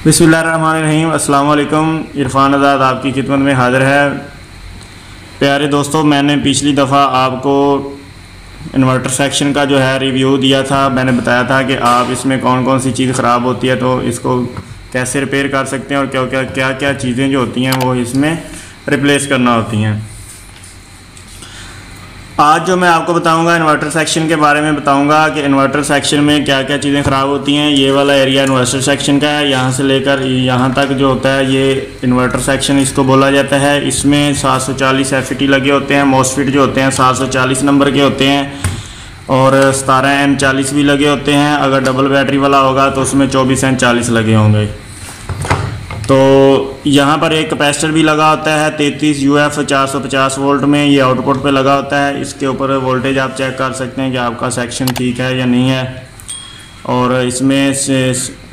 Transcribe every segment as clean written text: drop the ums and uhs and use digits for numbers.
बिस्मिल्लाहिर्रहमानिर्रहीम। अस्सलाम वालेकुम। इरफान आज़ाद आपकी खिदमत में हाज़िर है। प्यारे दोस्तों, मैंने पिछली दफ़ा आपको इन्वर्टर सेक्शन का जो है रिव्यू दिया था। मैंने बताया था कि आप इसमें कौन कौन सी चीज़ ख़राब होती है तो इसको कैसे रिपेयर कर सकते हैं और क्या क्या चीज़ें जो होती हैं वो इसमें रिप्लेस करना होती हैं। आज जो मैं आपको बताऊंगा इन्वर्टर सेक्शन के बारे में बताऊंगा कि इन्वर्टर सेक्शन में क्या क्या चीज़ें ख़राब होती हैं। ये वाला एरिया इन्वर्टर सेक्शन का है, यहाँ से लेकर यहाँ तक जो होता है ये इन्वर्टर सेक्शन इसको बोला जाता है। इसमें 740 FET लगे होते हैं। मॉसफेट जो होते हैं 740 नंबर के होते हैं और 17N40 भी लगे होते हैं। अगर डबल बैटरी वाला होगा तो उसमें 24N40 लगे होंगे। तो यहाँ पर एक कैपेसिटर भी लगा होता है 33 UF 450 वोल्ट में, ये आउटपुट पे लगा होता है। इसके ऊपर वोल्टेज आप चेक कर सकते हैं कि आपका सेक्शन ठीक है या नहीं है। और इसमें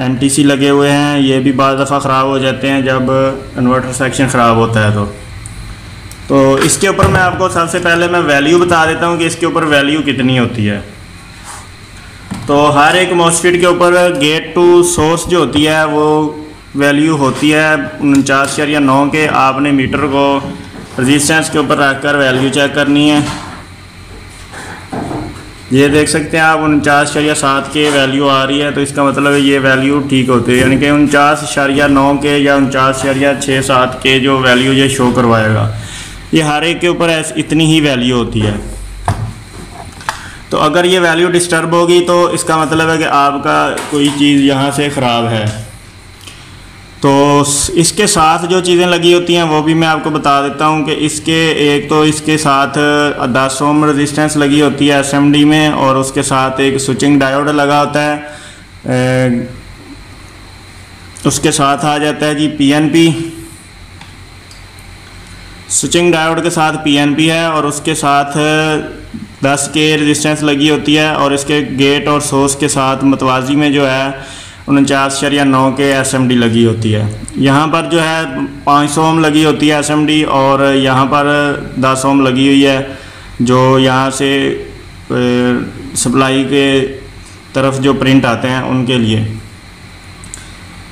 NTC लगे हुए हैं, ये भी बाज़ दफ़ा ख़राब हो जाते हैं जब इन्वर्टर सेक्शन ख़राब होता है। तो इसके ऊपर मैं आपको सबसे पहले मैं वैल्यू बता देता हूँ कि इसके ऊपर वैल्यू कितनी होती है। तो हर एक मॉसफेट के ऊपर गेट टू सोर्स जो होती है वो वैल्यू होती है 49.9 के। आपने मीटर को रेजिस्टेंस के ऊपर रखकर वैल्यू चेक करनी है। ये देख सकते हैं आप 49.7 के वैल्यू आ रही है, तो इसका मतलब है ये वैल्यू ठीक होती है, यानी कि 49.9 के या 49.67 के जो वैल्यू ये शो करवाएगा। ये हर एक के ऊपर इतनी ही वैल्यू होती है। तो अगर ये वैल्यू डिस्टर्ब होगी तो इसका मतलब है कि आपका कोई चीज़ यहाँ से ख़राब है। तो इसके साथ जो चीज़ें लगी होती हैं वो भी मैं आपको बता देता हूँ कि इसके साथ 10 ओम रेजिस्टेंस लगी होती है SMD में, और उसके साथ एक स्विचिंग डायोड लगा होता है। उसके साथ आ जाता है जी PNP। स्विचिंग डायोड के साथ PNP है और उसके साथ 10 के रेजिस्टेंस लगी होती है, और इसके गेट और सोर्स के साथ मतवाजी में जो है 49.9 के SMD लगी होती है। यहाँ पर जो है 500 ओम लगी होती है SMD, और यहाँ पर 10 ओम लगी हुई है जो यहाँ से सप्लाई के तरफ जो प्रिंट आते हैं उनके लिए।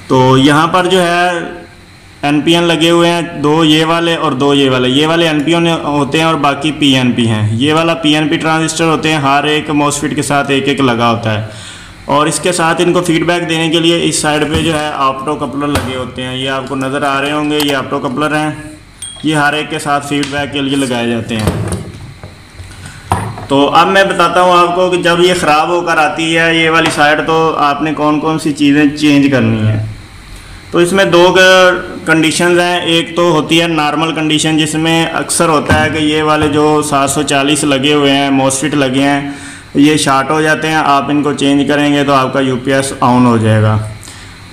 तो यहाँ पर जो है NPN लगे हुए हैं, 2 ये वाले और 2 ये वाले। ये वाले NPN होते हैं और बाकी PNP हैं। ये वाला PNP ट्रांजिस्टर होते हैं, हर एक मॉसफेट के साथ एक एक लगा होता है। और इसके साथ इनको फीडबैक देने के लिए इस साइड पे जो है ऑप्टो कपलर लगे होते हैं। ये आपको नज़र आ रहे होंगे, ये ऑप्टो कपलर हैं। ये हर एक के साथ फीडबैक के लिए लगाए जाते हैं। तो अब मैं बताता हूँ आपको कि जब ये ख़राब होकर आती है ये वाली साइड, तो आपने कौन कौन सी चीज़ें चेंज करनी है। तो इसमें 2 कंडीशंस हैं। एक तो होती है नॉर्मल कंडीशन, जिसमें अक्सर होता है कि ये वाले जो 740 लगे हुए हैं मॉसफेट लगे हैं ये शार्ट हो जाते हैं। आप इनको चेंज करेंगे तो आपका UPS ऑन हो जाएगा।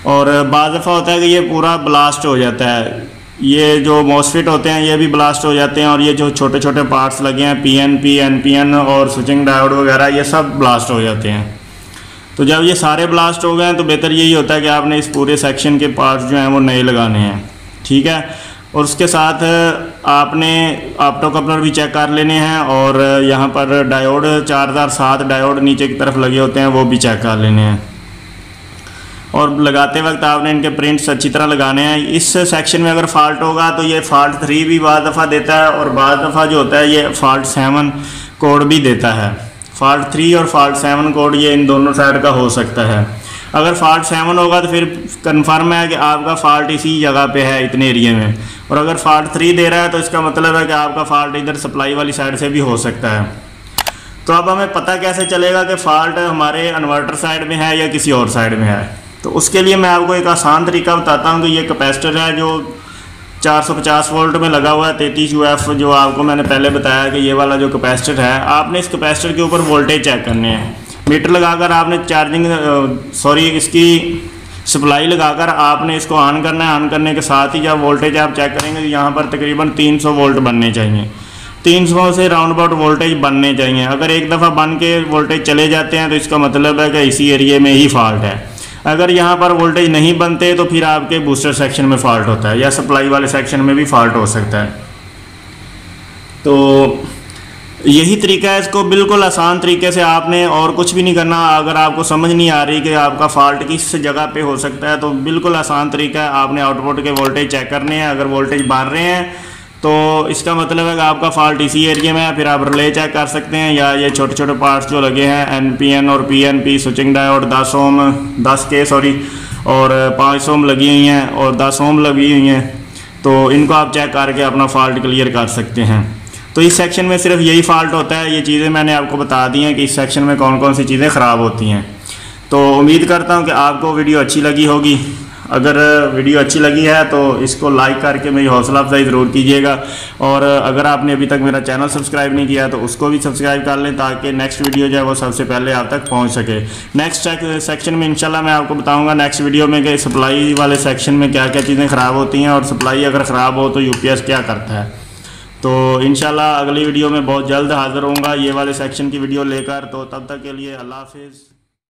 और बाज़ दफ़ा होता है कि ये पूरा ब्लास्ट हो जाता है। ये जो मॉसफेट होते हैं ये भी ब्लास्ट हो जाते हैं, और ये जो छोटे छोटे पार्ट्स लगे हैं PNP NPN और स्विचिंग डायोड वगैरह ये सब ब्लास्ट हो जाते हैं। तो जब ये सारे ब्लास्ट हो गए हैं तो बेहतर यही होता है कि आपने इस पूरे सेक्शन के पार्ट्स जो हैं वो नए लगाने हैं, ठीक है। और उसके साथ आपने ऑप्टो कपलर भी चेक कर लेने हैं, और यहाँ पर डायोड 4007 डायोड नीचे की तरफ लगे होते हैं वो भी चेक कर लेने हैं। और लगाते वक्त आपने इनके प्रिंट्स अच्छी तरह लगाने हैं। इस सेक्शन में अगर फॉल्ट होगा तो ये फॉल्ट 3 भी बाज़ दफ़ा देता है, और बाज़ दफ़ा जो होता है ये फॉल्ट 7 कोड भी देता है। फॉल्ट 3 और फॉल्ट 7 कोड ये इन दोनों साइड का हो सकता है। अगर फॉल्ट 7 होगा तो फिर कंफर्म है कि आपका फॉल्ट इसी जगह पे है इतने एरिया में, और अगर फॉल्ट 3 दे रहा है तो इसका मतलब है कि आपका फॉल्ट इधर सप्लाई वाली साइड से भी हो सकता है। तो अब हमें पता कैसे चलेगा कि फ़ॉल्ट हमारे इन्वर्टर साइड में है या किसी और साइड में है। तो उसके लिए मैं आपको एक आसान तरीका बताता हूँ कि ये कैपेसिटर है जो 450 वोल्ट में लगा हुआ है 33 UF, जो आपको मैंने पहले बताया कि ये वाला जो कैपेसिटर है, आपने इस कैपेसिटर के ऊपर वोल्टेज चेक करने हैं। मीटर लगाकर आपने इसकी सप्लाई लगाकर आपने इसको ऑन करना है। ऑन करने के साथ ही जब वोल्टेज आप चेक करेंगे तो यहाँ पर तकरीबन 300 वोल्ट बनने चाहिए। 300 से राउंड अबाउट वोल्टेज बनने चाहिए। अगर एक दफ़ा बन के वोल्टेज चले जाते हैं तो इसका मतलब है कि इसी एरिए में ही फॉल्ट है। अगर यहाँ पर वोल्टेज नहीं बनते तो फिर आपके बूस्टर सेक्शन में फॉल्ट होता है, या सप्लाई वाले सेक्शन में भी फॉल्ट हो सकता है। तो यही तरीका है, इसको बिल्कुल आसान तरीके से आपने और कुछ भी नहीं करना। अगर आपको समझ नहीं आ रही कि आपका फॉल्ट किस जगह पे हो सकता है, तो बिल्कुल आसान तरीका है, आपने आउटपुट के वोल्टेज चेक करने हैं। अगर वोल्टेज बढ़ रहे हैं तो इसका मतलब है कि आपका फॉल्ट इसी एरिया में है। फिर आप रिले चेक कर सकते हैं, या ये छोटे छोटे पार्ट्स जो लगे हैं NPN और PNP स्विचिंग डायोड 10 ओम 10K और 5 ओम लगी हुई हैं और 10 ओम लगी हुई हैं, तो इनको आप चेक करके अपना फॉल्ट क्लियर कर सकते हैं। तो इस सेक्शन में सिर्फ यही फॉल्ट होता है। ये चीज़ें मैंने आपको बता दी हैं कि इस सेक्शन में कौन कौन सी चीज़ें ख़राब होती हैं। तो उम्मीद करता हूं कि आपको वीडियो अच्छी लगी होगी। अगर वीडियो अच्छी लगी है तो इसको लाइक करके मेरी हौसला अफजाई ज़रूर कीजिएगा, और अगर आपने अभी तक मेरा चैनल सब्सक्राइब नहीं किया तो उसको भी सब्सक्राइब कर लें, ताकि नेक्स्ट वीडियो जो है वो सबसे पहले आप तक पहुंच सके। नेक्स्ट सेक्शन में इंशाल्लाह मैं आपको बताऊंगा नेक्स्ट वीडियो में कि सप्लाई वाले सेक्शन में क्या क्या चीज़ें ख़राब होती हैं, और सप्लाई अगर ख़राब हो तो UPS क्या करता है। तो इंशाल्लाह अगली वीडियो में बहुत जल्द हाज़िर होऊंगा ये वाले सेक्शन की वीडियो लेकर। तो तब तक के लिए अल्लाह हाफिज़।